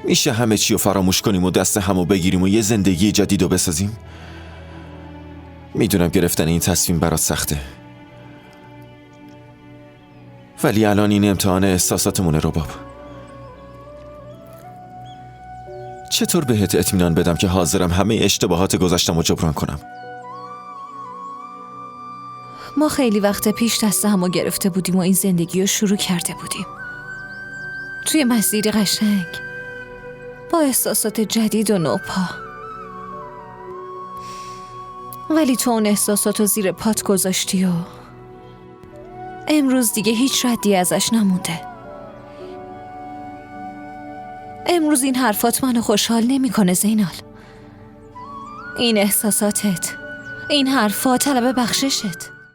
میشه همه چی رو فراموش کنیم و دست همو بگیریم و یه زندگی جدید رو بسازیم؟ میدونم گرفتن این تصمیم برات سخته، ولی الان این امتحان احساساتمونه رباب. چطور بهت اطمینان بدم که حاضرم همه اشتباهات گذشتم رو جبران کنم؟ ما خیلی وقت پیش دست همو گرفته بودیم و این زندگی رو شروع کرده بودیم، توی مسیر قشنگ با احساسات جدید و نوپا. ولی تو اون احساسات رو زیر پات گذاشتی و امروز دیگه هیچ ردی ازش نمونده. امروز این حرفات منو خوشحال نمی‌کنه زینال. این احساساتت، این حرفا طلب بخششت.